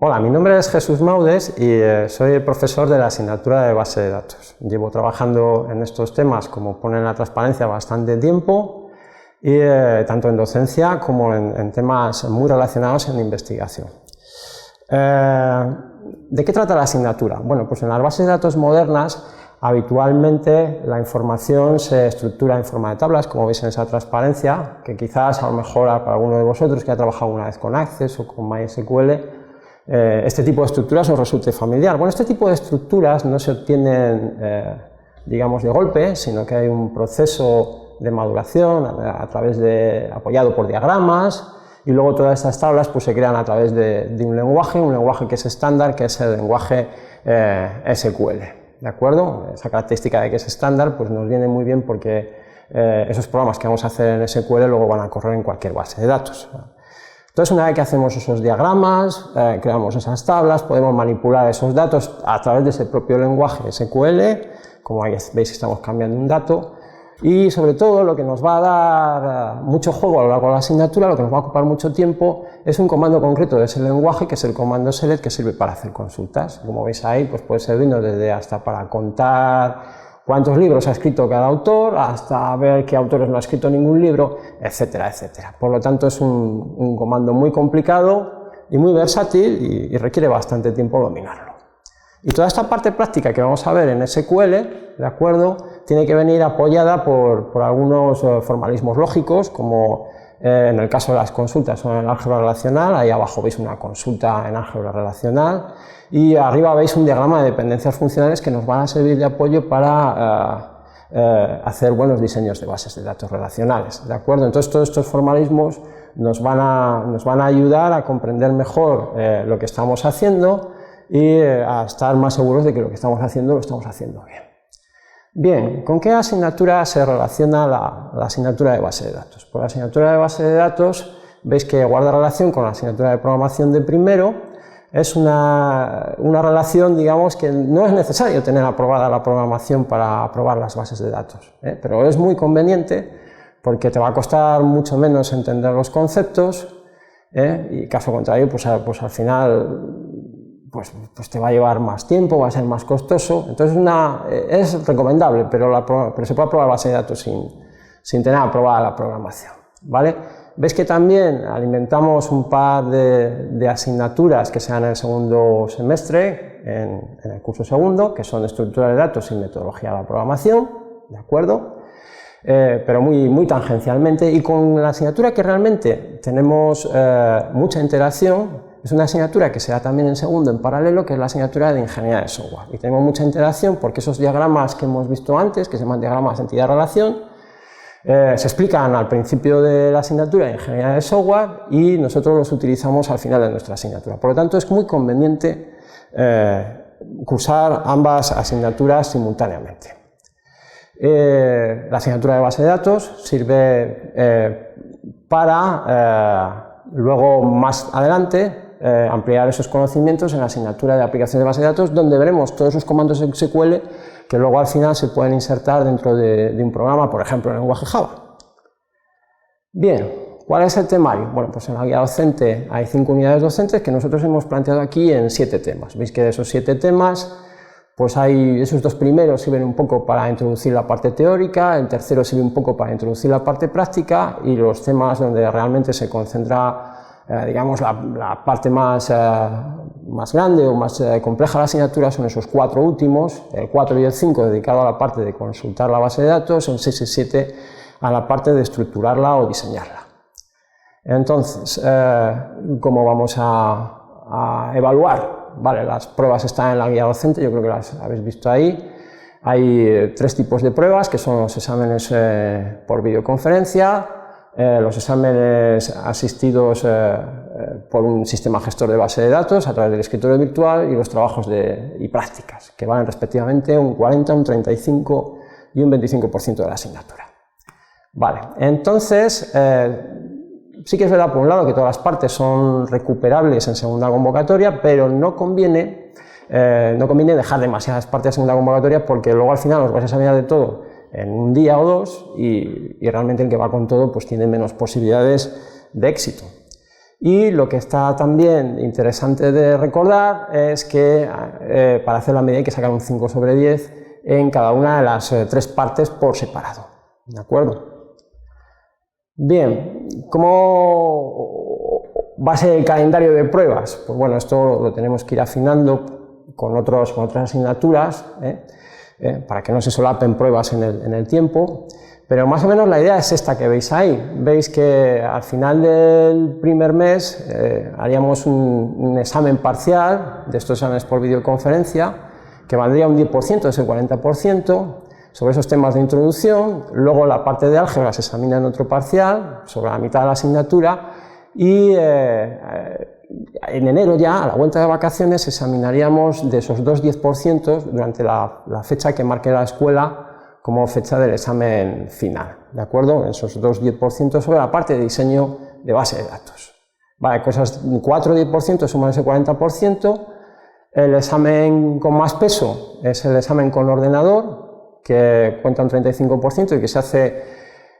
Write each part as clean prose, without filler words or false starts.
Hola, mi nombre es Jesús Maudes y soy el profesor de la asignatura de base de datos. Llevo trabajando en estos temas, como pone en la transparencia, bastante tiempo, y tanto en docencia como en temas muy relacionados en investigación. ¿De qué trata la asignatura? Bueno, pues en las bases de datos modernas habitualmente la información se estructura en forma de tablas, como veis en esa transparencia, que quizás a lo mejor para alguno de vosotros que ha trabajado alguna vez con Access o con MySQL, este tipo de estructuras os resulte familiar. Bueno, este tipo de estructuras no se obtienen, digamos, de golpe, sino que hay un proceso de maduración apoyado por diagramas, y luego todas estas tablas pues, se crean a través de un lenguaje que es estándar, que es el lenguaje SQL. ¿De acuerdo? Esa característica de que es estándar pues, nos viene muy bien porque esos programas que vamos a hacer en SQL luego van a correr en cualquier base de datos. Entonces, una vez que hacemos esos diagramas, creamos esas tablas, podemos manipular esos datos a través de ese propio lenguaje SQL, como ahí veis estamos cambiando un dato, y sobre todo lo que nos va a dar mucho juego a lo largo de la asignatura, lo que nos va a ocupar mucho tiempo, es un comando concreto de ese lenguaje, que es el comando select, que sirve para hacer consultas. Como veis ahí, pues puede servirnos desde hasta para contar cuántos libros ha escrito cada autor, hasta ver qué autores no ha escrito ningún libro, etcétera, etcétera. Por lo tanto, es un comando muy complicado y muy versátil y requiere bastante tiempo dominarlo. Y toda esta parte práctica que vamos a ver en SQL, ¿de acuerdo?, tiene que venir apoyada por algunos formalismos lógicos, como en el caso de las consultas son en álgebra relacional. Ahí abajo veis una consulta en álgebra relacional y arriba veis un diagrama de dependencias funcionales que nos van a servir de apoyo para hacer buenos diseños de bases de datos relacionales, ¿de acuerdo? Entonces todos estos formalismos nos van a ayudar a comprender mejor lo que estamos haciendo y a estar más seguros de que lo que estamos haciendo lo estamos haciendo bien. Bien, ¿con qué asignatura se relaciona la asignatura de base de datos? Pues la asignatura de base de datos veis que guarda relación con la asignatura de programación de primero. Es una relación, digamos, que no es necesario tener aprobada la programación para aprobar las bases de datos, pero es muy conveniente porque te va a costar mucho menos entender los conceptos, y caso contrario, pues al final pues te va a llevar más tiempo, va a ser más costoso. Entonces es recomendable, pero se puede aprobar base de datos sin tener aprobada la programación, ¿vale? Veis que también alimentamos un par de asignaturas que se dan en el segundo semestre, en el curso segundo, que son estructura de datos y metodología de la programación, ¿de acuerdo? Pero muy tangencialmente, y con la asignatura que realmente tenemos mucha interacción. Es una asignatura que se da también en segundo en paralelo, que es la asignatura de ingeniería de software. Y tenemos mucha interacción porque esos diagramas que hemos visto antes, que se llaman diagramas de entidad-relación, se explican al principio de la asignatura de ingeniería de software y nosotros los utilizamos al final de nuestra asignatura. Por lo tanto, es muy conveniente cursar ambas asignaturas simultáneamente. La asignatura de base de datos sirve para luego más adelante ampliar esos conocimientos en la asignatura de aplicación de base de datos, donde veremos todos esos comandos SQL que luego al final se pueden insertar dentro de un programa, por ejemplo, en el lenguaje Java. Bien, ¿cuál es el temario? Bueno, pues en la guía docente hay 5 unidades docentes que nosotros hemos planteado aquí en 7 temas. Veis que de esos 7 temas, pues esos 2 primeros sirven un poco para introducir la parte teórica, el tercero sirve un poco para introducir la parte práctica, y los temas donde realmente se concentra digamos, la parte más grande o más compleja de la asignatura son esos 4 últimos, el 4 y el 5 dedicado a la parte de consultar la base de datos, el 6 y 7 a la parte de estructurarla o diseñarla. Entonces, ¿cómo vamos a evaluar? Vale, las pruebas están en la guía docente, yo creo que las habéis visto ahí. Hay 3 tipos de pruebas, que son los exámenes por videoconferencia, los exámenes asistidos por un sistema gestor de base de datos a través del escritorio virtual, y los trabajos y prácticas, que valen respectivamente un 40, un 35 y un 25% de la asignatura. Vale, entonces, sí que es verdad, por un lado, que todas las partes son recuperables en segunda convocatoria, pero no conviene dejar demasiadas partes en segunda convocatoria, porque luego al final os vais a examinar de todo en un día o 2 y realmente el que va con todo pues tiene menos posibilidades de éxito. Y lo que está también interesante de recordar es que para hacer la medida hay que sacar un 5 sobre 10 en cada una de las 3 partes por separado. ¿De acuerdo? Bien, ¿cómo va a ser el calendario de pruebas? Pues bueno, esto lo tenemos que ir afinando con otras asignaturas, para que no se solapen pruebas en el tiempo. Pero más o menos la idea es esta que veis ahí. Veis que al final del primer mes haríamos un examen parcial de estos exámenes por videoconferencia, que valdría un 10% de ese 40%, sobre esos temas de introducción. Luego la parte de álgebra se examina en otro parcial, sobre la mitad de la asignatura, y en enero ya, a la vuelta de vacaciones, examinaríamos de esos 2 10% durante la fecha que marque la escuela como fecha del examen final, ¿de acuerdo? Esos 2 10% sobre la parte de diseño de base de datos. Vale, cosas 4 10% suman ese 40%. El examen con más peso es el examen con ordenador, que cuenta un 35% y que se hace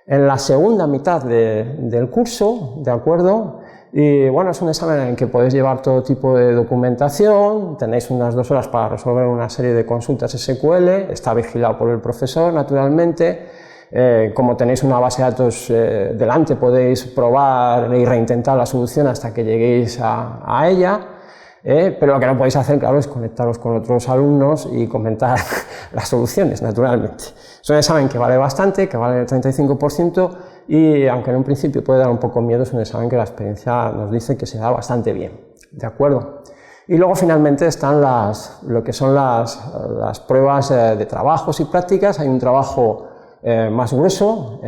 en la segunda mitad del curso, ¿de acuerdo? Y bueno, es un examen en el que podéis llevar todo tipo de documentación, tenéis unas 2 horas para resolver una serie de consultas SQL, está vigilado por el profesor, naturalmente. Como tenéis una base de datos delante, podéis probar y reintentar la solución hasta que lleguéis a ella. Pero lo que no podéis hacer, claro, es conectaros con otros alumnos y comentar las soluciones, naturalmente. Es un examen que vale bastante, que vale el 35%, y aunque en un principio puede dar un poco miedo, es un examen que la experiencia nos dice que se da bastante bien, ¿de acuerdo? Y luego finalmente están lo que son las pruebas de trabajos y prácticas. Hay un trabajo más grueso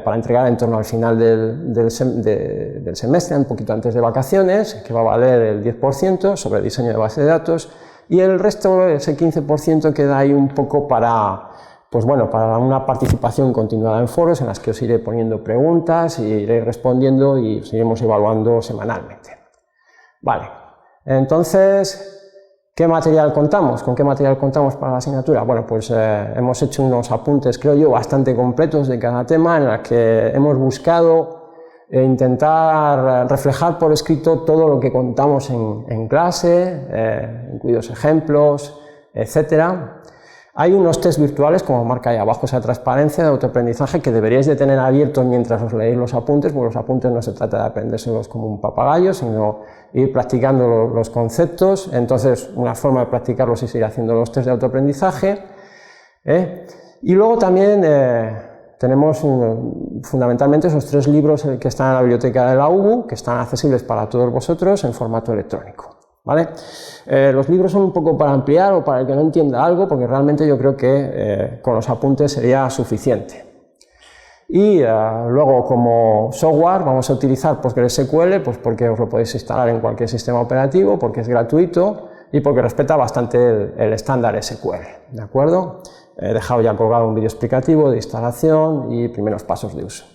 para entregar en torno al final del semestre, un poquito antes de vacaciones, que va a valer el 10% sobre diseño de base de datos, y el resto, ese 15%, queda ahí un poco para una participación continuada en foros en las que os iré poniendo preguntas y iré respondiendo y os iremos evaluando semanalmente. Vale, entonces, ¿qué material contamos? ¿Con qué material contamos para la asignatura? Bueno, pues hemos hecho unos apuntes, creo yo, bastante completos de cada tema, en los que hemos buscado intentar reflejar por escrito todo lo que contamos en clase, incluidos ejemplos, etcétera. Hay unos test virtuales, como marca ahí abajo esa transparencia de autoaprendizaje, que deberíais de tener abiertos mientras os leéis los apuntes, porque los apuntes no se trata de aprendérselos como un papagayo, sino ir practicando los conceptos. Entonces, una forma de practicarlos es ir haciendo los test de autoaprendizaje. Y luego también tenemos fundamentalmente esos 3 libros que están en la biblioteca de la UBU, que están accesibles para todos vosotros en formato electrónico. ¿Vale? Los libros son un poco para ampliar o para el que no entienda algo, porque realmente yo creo que con los apuntes sería suficiente. Y luego, como software, vamos a utilizar PostgreSQL, pues porque os lo podéis instalar en cualquier sistema operativo, porque es gratuito y porque respeta bastante el estándar SQL, ¿de acuerdo? He dejado ya colgado un vídeo explicativo de instalación y primeros pasos de uso.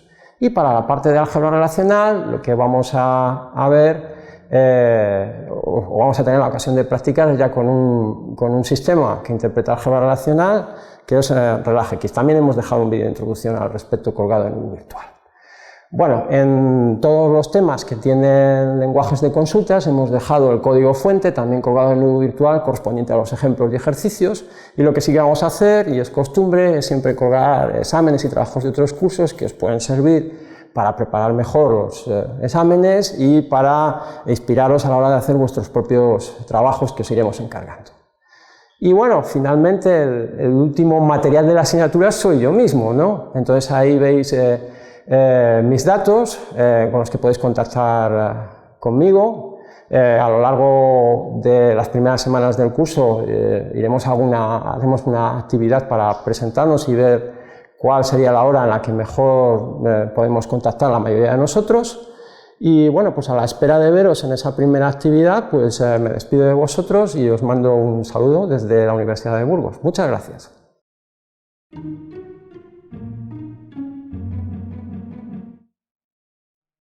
Y para la parte de álgebra relacional, lo que vamos a ver, o vamos a tener la ocasión de practicar ya con un sistema que interpreta álgebra relacional, que es RelajX. También hemos dejado un vídeo de introducción al respecto colgado en un virtual. Bueno, en todos los temas que tienen lenguajes de consultas hemos dejado el código fuente también colgado en un virtual correspondiente a los ejemplos y ejercicios, y lo que sí que vamos a hacer, y es costumbre, es siempre colgar exámenes y trabajos de otros cursos que os pueden servir para preparar mejor los exámenes y para inspiraros a la hora de hacer vuestros propios trabajos que os iremos encargando. Y bueno, finalmente el último material de la asignatura soy yo mismo, ¿no? Entonces ahí veis mis datos con los que podéis contactar conmigo. A lo largo de las primeras semanas del curso haremos una actividad para presentarnos y ver cuál sería la hora en la que mejor podemos contactar a la mayoría de nosotros. Y bueno, pues a la espera de veros en esa primera actividad, pues me despido de vosotros y os mando un saludo desde la Universidad de Burgos. Muchas gracias.